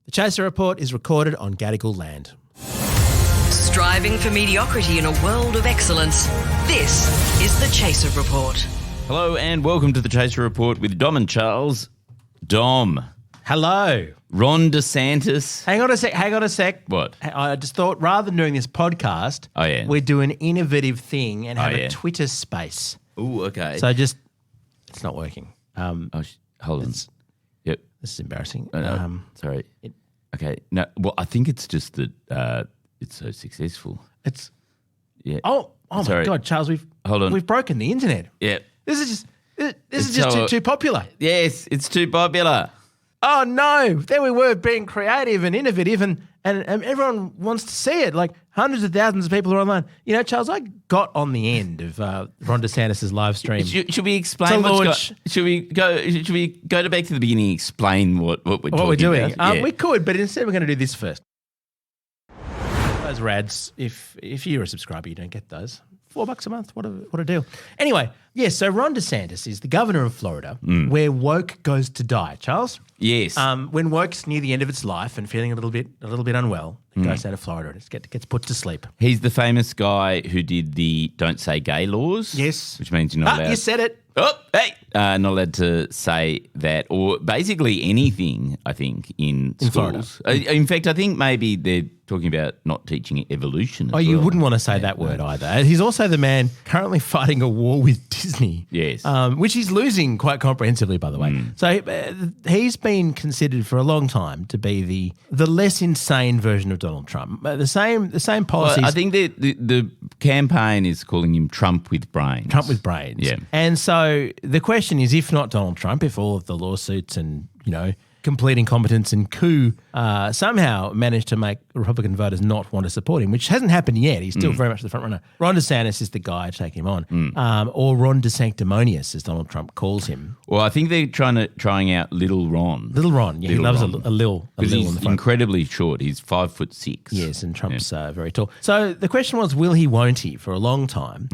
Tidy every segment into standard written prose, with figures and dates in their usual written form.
The Chaser Report is recorded on Gadigal land. Striving for mediocrity in a world of excellence. This is the Chaser Report. Hello and welcome to the Chaser Report with Dom and Charles. Dom. Hello. Ron DeSantis. Hang on a sec. What? I just thought rather than doing this podcast, we'd do an innovative thing and have a Twitter space. Ooh, okay. So it's not working. Hold on. Yep. This is embarrassing. Sorry. Okay. No, well, I think it's just that it's so successful. Oh my God, Charles, we've broken the internet. Yeah. This is just too popular. Yes, it's too popular. Oh no! There we were being creative and innovative, and everyone wants to see it. Like hundreds of thousands of people are online. You know, Charles, I got on the end of Ron DeSantis' live stream. Should we explain should we go back to the beginning and explain what we're doing? We could, but instead we're going to do this first. Those rads, if you're a subscriber, you don't get those. $4 a month, what a deal. Anyway, so Ron DeSantis is the governor of Florida, where woke goes to die. Charles? Yes. When woke's near the end of its life and feeling a little bit unwell, it goes out to Florida and gets put to sleep. He's the famous guy who did the Don't Say Gay laws. Yes. Which means you're not allowed. You said it. Oh, hey. Not allowed to say that or basically anything, I think, in schools. Florida. In fact, I think maybe they're talking about not teaching evolution as well. You wouldn't want to say that word either. He's also the man currently fighting a war with Disney. Yes. Which he's losing quite comprehensively, by the way. So he's been considered for a long time to be the less insane version of Donald Trump. The same policies. Well, I think the campaign is calling him Trump with brains. Trump with brains. Yeah. And so the question is, if not Donald Trump, if all of the lawsuits and, complete incompetence and coup somehow managed to make Republican voters not want to support him, which hasn't happened yet. He's still very much the front runner. Ron DeSantis is the guy to take him on, or Ron DeSanctimonious, as Donald Trump calls him. Well, I think they're trying out Little Ron. Little Ron, he loves Ron. a lil on the front. He's incredibly short. He's 5'6". Yes, and Trump's very tall. So the question was, will he, won't he, for a long time.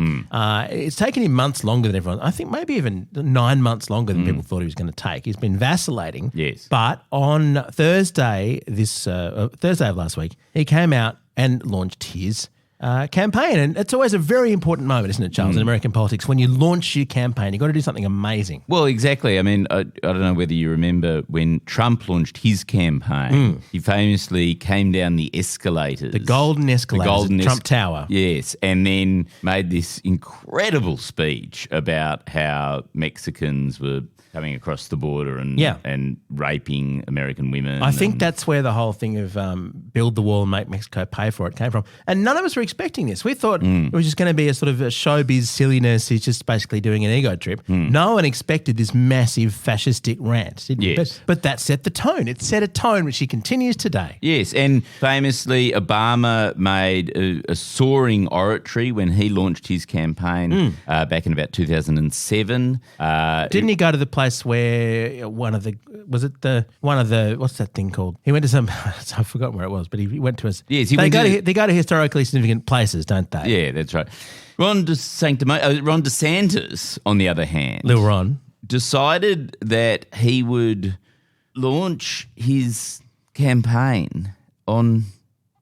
It's taken him months longer than everyone. I think maybe even 9 months longer than people thought he was going to take. He's been vacillating. Yes. But on Thursday of last week, he came out and launched his campaign. And it's always a very important moment, isn't it, Charles, in American politics? When you launch your campaign, you've got to do something amazing. Well, exactly. I mean, I don't know whether you remember when Trump launched his campaign, he famously came down the escalators. The golden escalators at Trump Tower. Yes, and then made this incredible speech about how Mexicans were coming across the border and raping American women. I think that's where the whole thing of build the wall and make Mexico pay for it came from. And none of us were expecting this. We thought it was just going to be a sort of a showbiz silliness. He's just basically doing an ego trip. No one expected this massive fascistic rant. Yes. But that set the tone. It set a tone which he continues today. Yes, and famously Obama made a soaring oratory when he launched his campaign back in about 2007. Didn't he go to the place where what's that thing called? He went to some, I've forgotten where it was, but he went to us. Yes, they go to historically significant places, don't they? Yeah, that's right. Ron DeSantis, on the other hand, Lil Ron, decided that he would launch his campaign on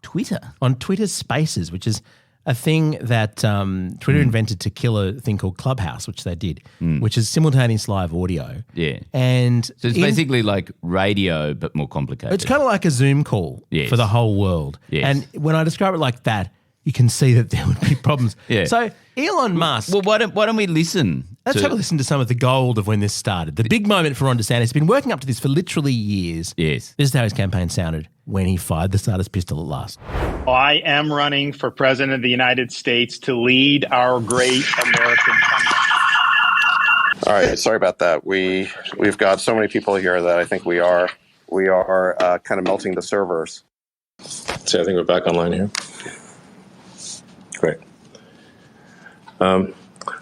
Twitter. On Twitter Spaces, which is a thing that Twitter invented to kill a thing called Clubhouse, which they did, which is simultaneous live audio. Yeah. And so it's basically like radio, but more complicated. It's kind of like a Zoom call for the whole world. Yes. And when I describe it like that, you can see that there would be problems. So Elon Musk. Well, why don't we listen? Let's have a listen to some of the gold of when this started. The big moment for Ron DeSantis. He's been working up to this for literally years. Yes. This is how his campaign sounded when he fired the starter's pistol at last. I am running for president of the United States to lead our great American country. All right, sorry about that. We've got so many people here that I think we are kind of melting the servers. So I think we're back online here. Great. All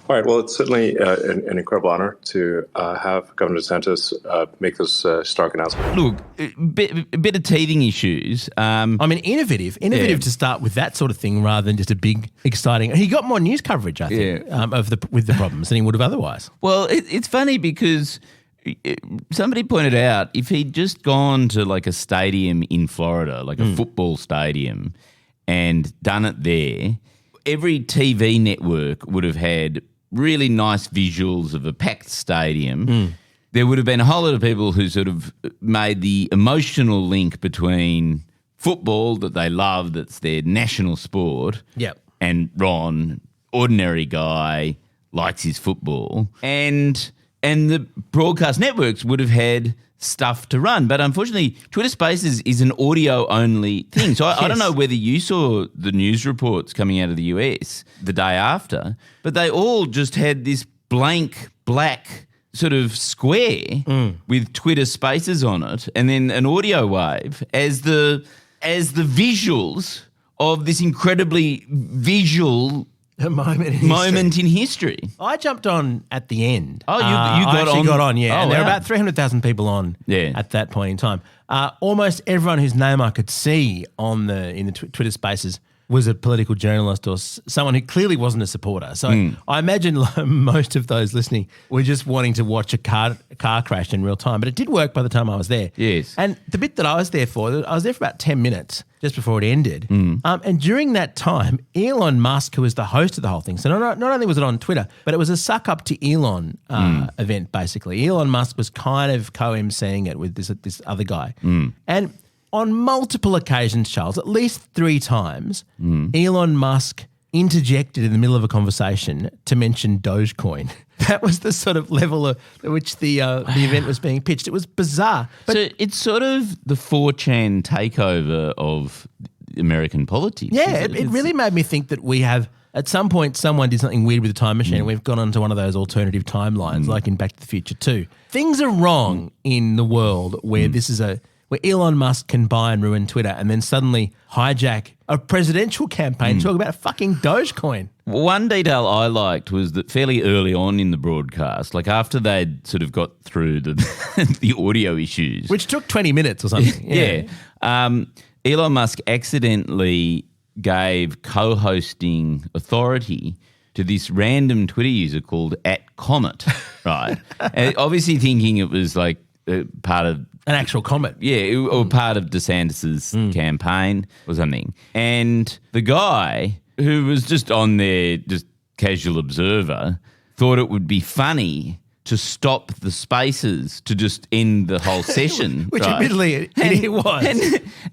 right. Well, it's certainly an incredible honor to have Governor DeSantis make this stark announcement. Look, a bit of teething issues. I mean, innovative to start with that sort of thing rather than just a big, exciting. He got more news coverage, I think, with the problems than he would have otherwise. Well, it's funny because somebody pointed out if he'd just gone to like a stadium in Florida, like a football stadium, and done it there, every TV network would have had really nice visuals of a packed stadium. There would have been a whole lot of people who sort of made the emotional link between football that they love, that's their national sport, and Ron, ordinary guy, likes his football, and the broadcast networks would have had stuff to run. But unfortunately, Twitter Spaces is an audio-only thing. So I don't know whether you saw the news reports coming out of the US the day after, but they all just had this blank black sort of square with Twitter Spaces on it and then an audio wave as the visuals of this incredibly visual moment in history. I jumped on at the end. Oh, you got on? Yeah. Oh, and there were about 300,000 people on at that point in time. Almost everyone whose name I could see in the Twitter Spaces was a political journalist or someone who clearly wasn't a supporter. So I imagine most of those listening were just wanting to watch a car crash in real time. But it did work by the time I was there. Yes. And the bit that I was there for about 10 minutes just before it ended. And during that time, Elon Musk, who was the host of the whole thing, so not only was it on Twitter, but it was a suck-up to Elon event, basically. Elon Musk was kind of co-emceeing it with this other guy. And on multiple occasions, Charles, at least 3 times, Elon Musk interjected in the middle of a conversation to mention Dogecoin. That was the sort of level at which the event was being pitched. It was bizarre. But so it's sort of the 4chan takeover of American politics. Yeah, it really made me think that we have, at some point, someone did something weird with the time machine and we've gone onto one of those alternative timelines like in Back to the Future 2. Things are wrong in the world where where Elon Musk can buy and ruin Twitter and then suddenly hijack a presidential campaign talk about fucking Dogecoin. One detail I liked was that fairly early on in the broadcast, like after they'd sort of got through the audio issues. Which took 20 minutes or something. Elon Musk accidentally gave co-hosting authority to this random Twitter user called @Comet, right? And obviously thinking it was like part of an actual comet. Yeah, or part of DeSantis's campaign or something. And the guy who was just on there, just casual observer, thought it would be funny to stop the spaces to just end the whole session. Which admittedly it was.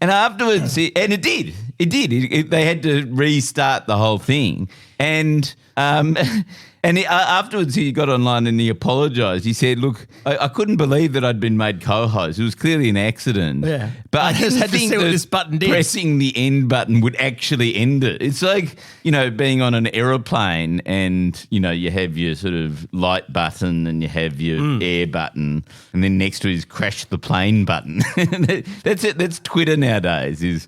And afterwards, it did. They had to restart the whole thing. And afterwards he got online and he apologised. He said, look, I couldn't believe that I'd been made co-host. It was clearly an accident. Yeah. But I just had to see what this button did. Pressing the end button would actually end it. It's like, being on an aeroplane and, you have your sort of light button and you have your air button and then next to it is crash the plane button. That's it. That's Twitter nowadays is...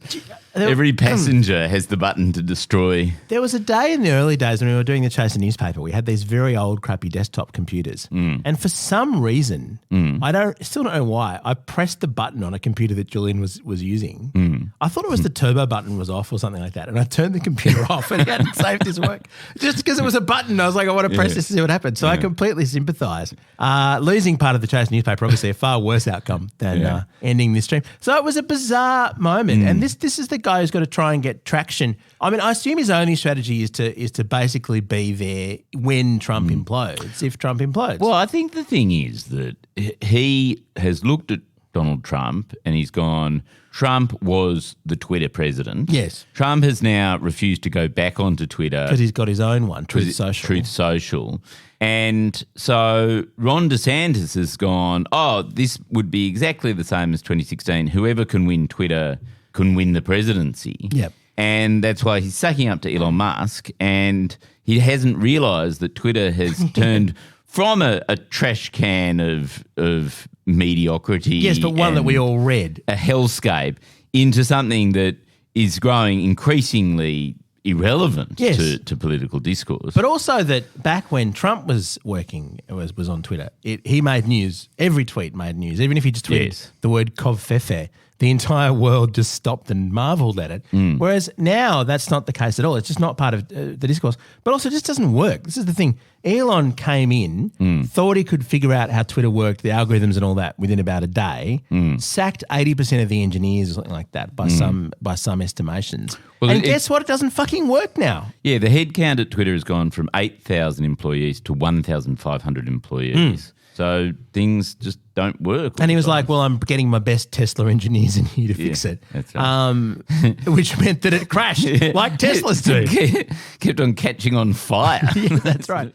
Every passenger has the button to destroy. There was a day in the early days when we were doing the Chaser newspaper, we had these very old crappy desktop computers. And for some reason, I still don't know why, I pressed the button on a computer that Julian was using. I thought it was the turbo button was off or something like that. And I turned the computer off and it hadn't saved his work. Just because it was a button, I was like, I want to press this to see what happens. So I completely sympathise. Losing part of the Chaser newspaper, obviously a far worse outcome than ending this stream. So it was a bizarre moment. And this is the guy who's got to try and get traction. I mean, I assume his only strategy is to basically be there when Trump implodes, if Trump implodes. Well, I think the thing is that he has looked at Donald Trump and he's gone, Trump was the Twitter president. Yes. Trump has now refused to go back onto Twitter. Because he's got his own one, Truth Social. Truth Social. And so Ron DeSantis has gone, this would be exactly the same as 2016. Whoever can win Twitter can win the presidency. Yep. And that's why he's sucking up to Elon Musk, and he hasn't realised that Twitter has turned from a trash can of mediocrity. Yes, but one that we all read. A hellscape into something that is growing increasingly irrelevant to political discourse. But also that back when Trump was on Twitter, he made news. Every tweet made news, even if he just tweeted the word Covfefe. the entire world just stopped and marveled at it. Whereas now that's not the case at all. It's just not part of the discourse. But also it just doesn't work. This is the thing. Elon came in, thought he could figure out how Twitter worked, the algorithms and all that within about a day, sacked 80% of the engineers or something like that by some estimations. Well, and guess what? It doesn't fucking work now. Yeah, the headcount at Twitter has gone from 8,000 employees to 1,500 employees. So things just don't work. And he was like, well, I'm getting my best Tesla engineers in here to fix it. That's right. Which meant that it crashed like Teslas do. Kept on catching on fire. Yeah, that's right.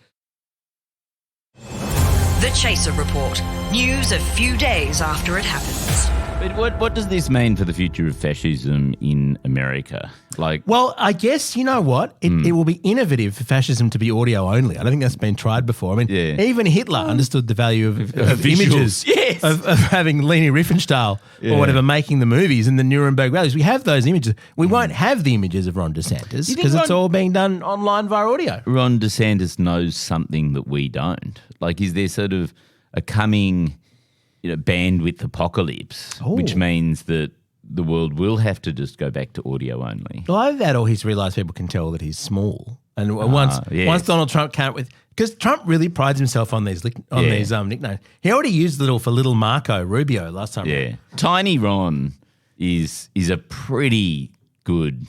The Chaser Report. News a few days after it happens. But what does this mean for the future of fascism in America? Well, I guess, you know what? It will be innovative for fascism to be audio only. I don't think that's been tried before. I mean, even Hitler understood the value of images, of having Leni Riefenstahl or whatever making the movies and the Nuremberg rallies. We have those images. We won't have the images of Ron DeSantis because it's all being done online via audio. Ron DeSantis knows something that we don't. Is there sort of a coming bandwidth apocalypse, which means that the world will have to just go back to audio only? Well, either that or he's realised people can tell that he's small. And once Donald Trump can't because Trump really prides himself on these nicknames. He already used little Marco Rubio last time. Yeah. Tiny Ron is a pretty good...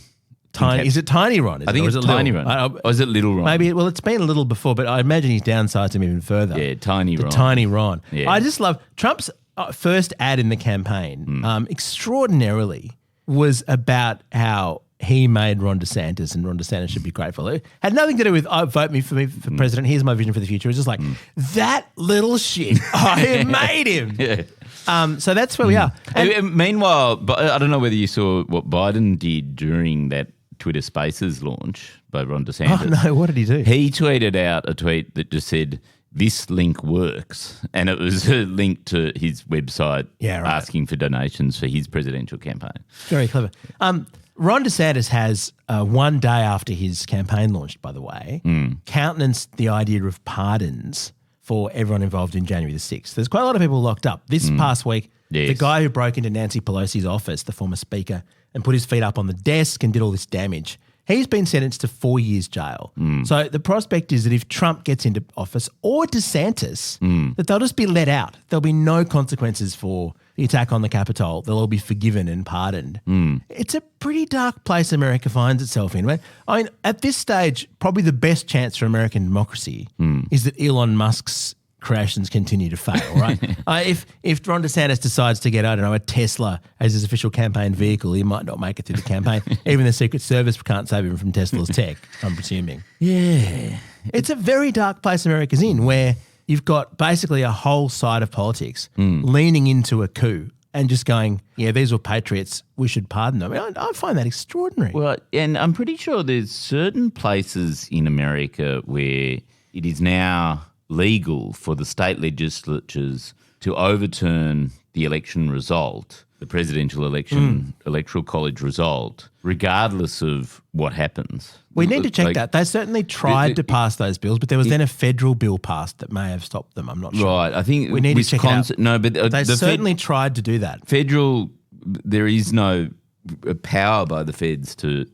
Is it Tiny Ron? I think it's Tiny Ron. Or is it Little Ron? Maybe. Well, it's been a little before, but I imagine he's downsized him even further. Yeah, Tiny Ron. Tiny Ron. Yeah. I just love Trump's first ad in the campaign. Extraordinarily was about how he made Ron DeSantis and Ron DeSantis should be grateful. It had nothing to do with vote me for president. Here's my vision for the future. It was just like that little shit. I made him. Yeah. So that's where we are. And meanwhile, I don't know whether you saw what Biden did during that Twitter Spaces launch by Ron DeSantis. Oh, no. What did he do? He tweeted out a tweet that just said, "This link works." And it was a link to his website asking for donations for his presidential campaign. Very clever. Ron DeSantis has, one day after his campaign launched, by the way, countenanced the idea of pardons for everyone involved in January the 6th. There's quite a lot of people locked up. This past week, the guy who broke into Nancy Pelosi's office, the former speaker, and put his feet up on the desk and did all this damage, he's been sentenced to 4 years jail. So the prospect is that if Trump gets into office or DeSantis, that they'll just be let out. There'll be no consequences for the attack on the Capitol. They'll all be forgiven and pardoned. It's a pretty dark place America finds itself in. I mean, at this stage, probably the best chance for American democracy is that Elon Musk's creations continue to fail, right? If Ron DeSantis decides to get, I don't know, a Tesla as his official campaign vehicle, he might not make it through the campaign. Even the Secret Service can't save him from Tesla's tech, I'm presuming. Yeah. It's a very dark place America's in where you've got basically a whole side of politics leaning into a coup and just going, yeah, these were patriots, we should pardon them. I find that extraordinary. Well, and I'm pretty sure there's certain places in America where it is now legal for the state legislatures to overturn the election result, the presidential election, electoral college result, regardless of what happens. We need to check that. They certainly tried to pass those bills, but there was then a federal bill passed that may have stopped them. I'm not sure. Right. I think we need to check it out. No, but they certainly tried to do that. There is no power by the feds to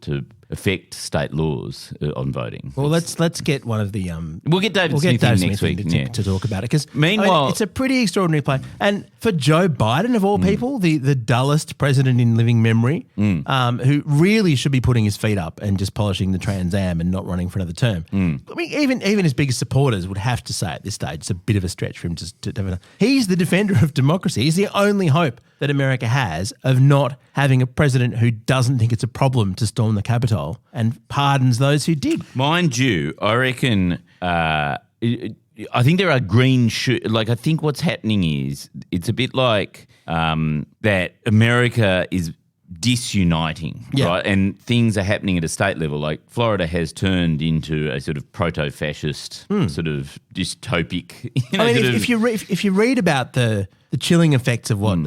affect state laws on voting. Well, let's get one of the we'll get David Smith in next week to talk about it, because meanwhile it's a pretty extraordinary play. And for Joe Biden, of all people, the dullest president in living memory, who really should be putting his feet up and just polishing the Trans Am and not running for another term. I mean, even his biggest supporters would have to say at this stage it's a bit of a stretch for him to he's the defender of democracy. He's the only hope that America has of not having a president who doesn't think it's a problem to storm the Capitol and pardons those who did. Mind you, I reckon I think there are green shoots. I think what's happening is it's a bit like that America is disuniting, right? And things are happening at a state level. Like Florida has turned into a sort of proto-fascist, sort of dystopic. If you read about the chilling effects of what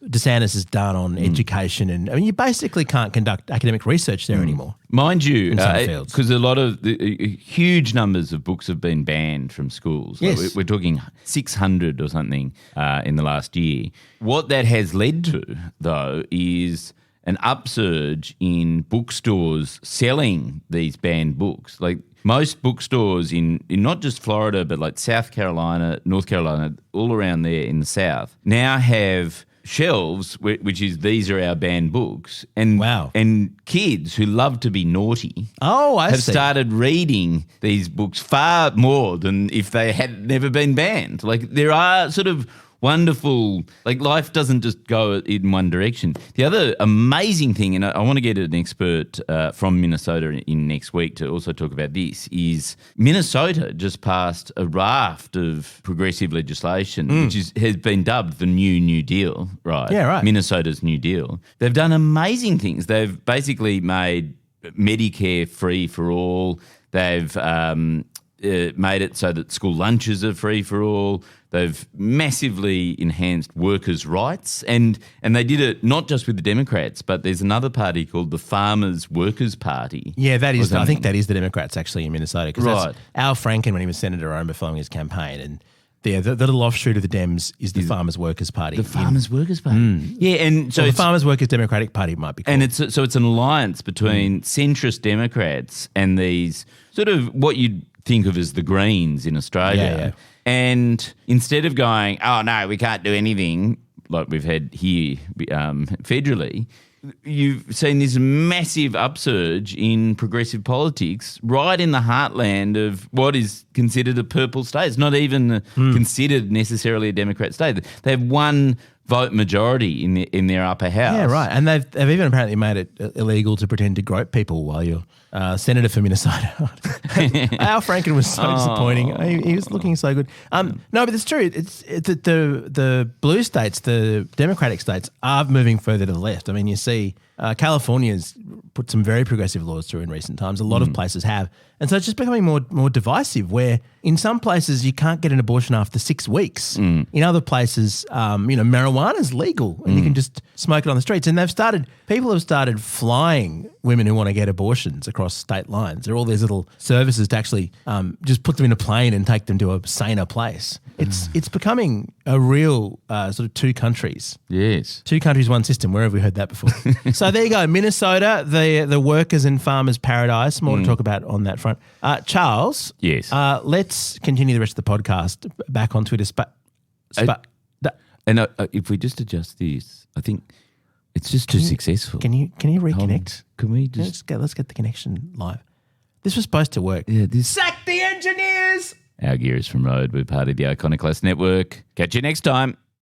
DeSantis has done on education. And I mean, you basically can't conduct academic research there anymore. Mind you, In some fields. because a lot of huge numbers of books have been banned from schools. Yes. Like we're talking 600 or something in the last year. What that has led to, though, is an upsurge in bookstores selling these banned books. Like most bookstores in not just Florida, but like South Carolina, North Carolina, all around there in the South, now have shelves which is these are our banned books. And Wow. And kids who love to be naughty I see. started reading these books far more than if they had never been banned. Like there are sort of wonderful, like life doesn't just go in one direction. The other amazing thing, and I want to get an expert from Minnesota in next week to also talk about this, is Minnesota just passed a raft of progressive legislation, which has been dubbed the New Deal, right? Yeah, right. Minnesota's New Deal. They've done amazing things. They've basically made Medicare free for all. They've made it so that school lunches are free for all. They've massively enhanced workers' rights, and they did it not just with the Democrats, but there's another party called the Farmers Workers Party. Yeah, that is. Or I think something. that is the Democrats actually in Minnesota. 'Cause Right. that's Al Franken when he was senator, I remember following his campaign, and the little offshoot of the Dems is the Farmers Workers Party. The Farmers Workers Party. Yeah, and so So the it's, Farmers Workers Democratic Party might be called. and it's an alliance between centrist Democrats and these sort of what you'd think of as the Greens in Australia. Yeah. And instead of going, oh no, we can't do anything like we've had here federally, you've seen this massive upsurge in progressive politics right in the heartland of what is considered a purple state. It's not even considered necessarily a Democrat state. They have one vote majority in their upper house. Yeah, right. And they've even apparently made it illegal to pretend to grope people while you're senator for Minnesota. Al Franken was so disappointing. He was looking so good. No, but it's true. It's the blue states, the Democratic states, are moving further to the left. I mean, you see California's put some very progressive laws through in recent times. A lot of places have. And so it's just becoming more divisive, where in some places you can't get an abortion after 6 weeks. In other places, marijuana is legal and you can just smoke it on the streets. And people have started flying women who want to get abortions across state lines. There are all these little services to actually just put them in a plane and take them to a saner place. It's becoming a real sort of two countries. Yes. Two countries, one system. Where have we heard that before? So there you go. Minnesota, the workers and farmers' paradise. More to talk about on that front. Charles. Yes. Let's continue the rest of the podcast back on Twitter. And if we just adjust this, I think it's just too successful. Can you reconnect? Can we Yeah, just... let's get the connection live. This was supposed to work. Yeah, Sack the engineers! Our gear is from Road. We're part of the Iconoclast Network. Catch you next time.